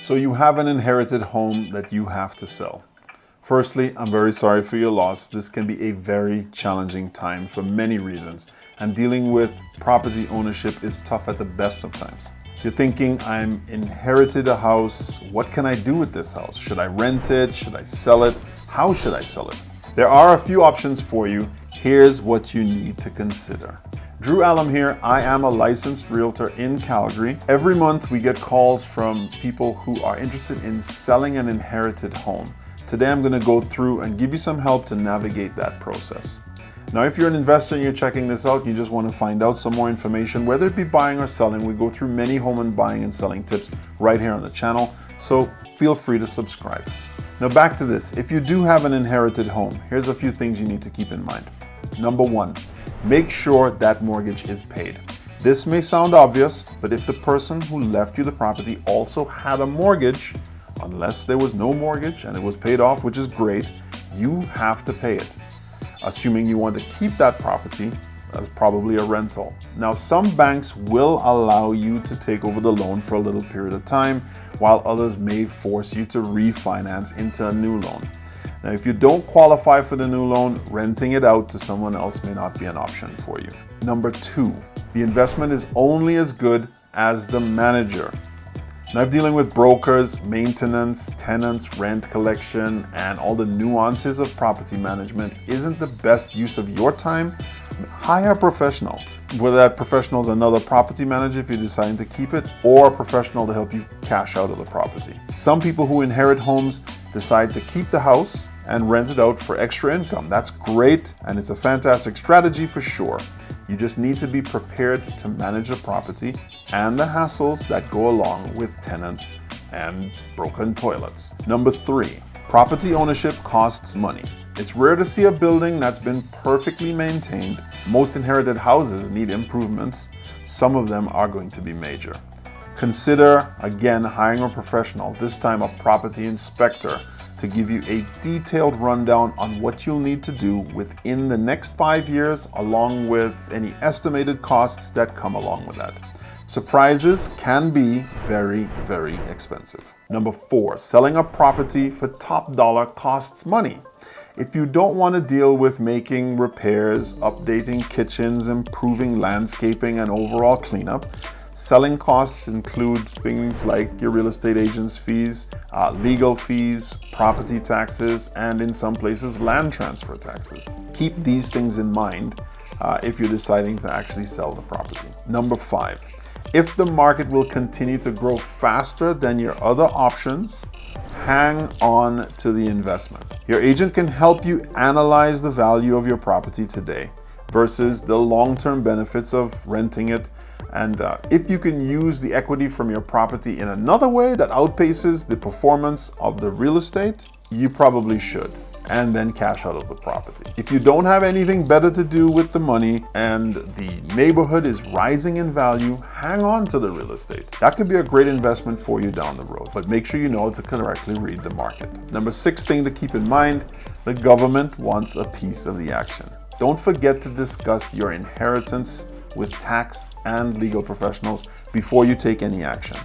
So you have an inherited home that you have to sell. Firstly, I'm very sorry for your loss. This can be a very challenging time for many reasons, and dealing with property ownership is tough at the best of times. You're thinking, I'm inherited a house. What can I do with this house? Should I rent it? Should I sell it? How should I sell it? There are a few options for you. Here's what you need to consider. Drew Allum here. I am a licensed realtor in Calgary. Every month we get calls from people who are interested in selling an inherited home. Today I'm going to go through and give you some help to navigate that process. Now, if you're an investor and you're checking this out and you just want to find out some more information, whether it be buying or selling, we go through many home and buying and selling tips right here on the channel, so feel free to subscribe. Now back to this. If you do have an inherited home, here's a few things you need to keep in mind. Number one, make sure that mortgage is paid. This may sound obvious, but if the person who left you the property also had a mortgage, unless there was no mortgage and it was paid off, which is great, you have to pay it. Assuming you want to keep that property as probably a rental. Now, some banks will allow you to take over the loan for a little period of time, while others may force you to refinance into a new loan. Now, if you don't qualify for the new loan, renting it out to someone else may not be an option for you. Number two, the investment is only as good as the manager. Now, if dealing with brokers, maintenance, tenants, rent collection, and all the nuances of property management isn't the best use of your time, hire a professional. Whether that professional is another property manager if you're deciding to keep it, or a professional to help you cash out of the property. Some people who inherit homes decide to keep the house and rent it out for extra income. That's great, and it's a fantastic strategy for sure. You just need to be prepared to manage the property and the hassles that go along with tenants and broken toilets. Number three, property ownership costs money. It's rare to see a building that's been perfectly maintained. Most inherited houses need improvements. Some of them are going to be major. Consider, again, hiring a professional, this time a property inspector, to give you a detailed rundown on what you'll need to do within the next 5 years, along with any estimated costs that come along with that. Surprises can be very, very expensive. Number four, selling a property for top dollar costs money. If you don't want to deal with making repairs, updating kitchens, improving landscaping, and overall cleanup, selling costs include things like your real estate agent's fees, legal fees, property taxes, and in some places, land transfer taxes. Keep these things in mind if you're deciding to actually sell the property. Number five, if the market will continue to grow faster than your other options, hang on to the investment. Your agent can help you analyze the value of your property today versus the long-term benefits of renting it. And if you can use the equity from your property in another way that outpaces the performance of the real estate, you probably should, and then cash out of the property. If you don't have anything better to do with the money and the neighborhood is rising in value, hang on to the real estate. That could be a great investment for you down the road, but make sure you know to correctly read the market. Number six thing to keep in mind, the government wants a piece of the action. Don't forget to discuss your inheritance with tax and legal professionals before you take any action.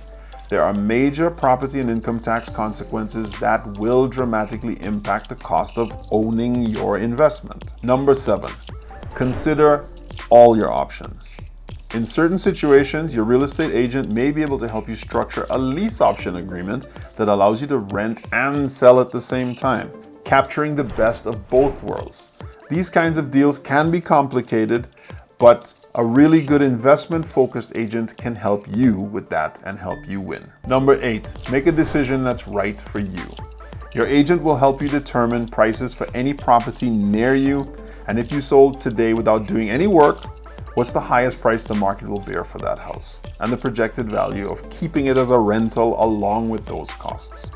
There are major property and income tax consequences that will dramatically impact the cost of owning your investment. Number seven, consider all your options. In certain situations, your real estate agent may be able to help you structure a lease option agreement that allows you to rent and sell at the same time, capturing the best of both worlds. These kinds of deals can be complicated, but a really good investment-focused agent can help you with that and help you win. Number eight, make a decision that's right for you. Your agent will help you determine prices for any property near you, and if you sold today without doing any work, what's the highest price the market will bear for that house, and the projected value of keeping it as a rental along with those costs.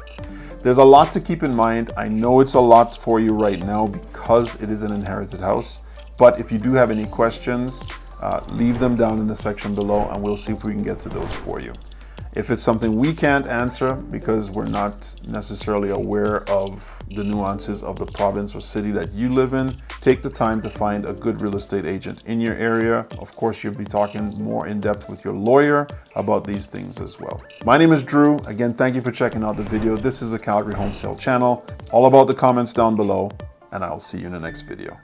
There's a lot to keep in mind. I know it's a lot for you right now because it is an inherited house, but if you do have any questions, leave them down in the section below and we'll see if we can get to those for you. If it's something we can't answer because we're not necessarily aware of the nuances of the province or city that you live in, take the time to find a good real estate agent in your area. Of course, you'll be talking more in depth with your lawyer about these things as well. My name is Drew. Again, thank you for checking out the video. This is a Calgary home sale channel. All about the comments down below, and I'll see you in the next video.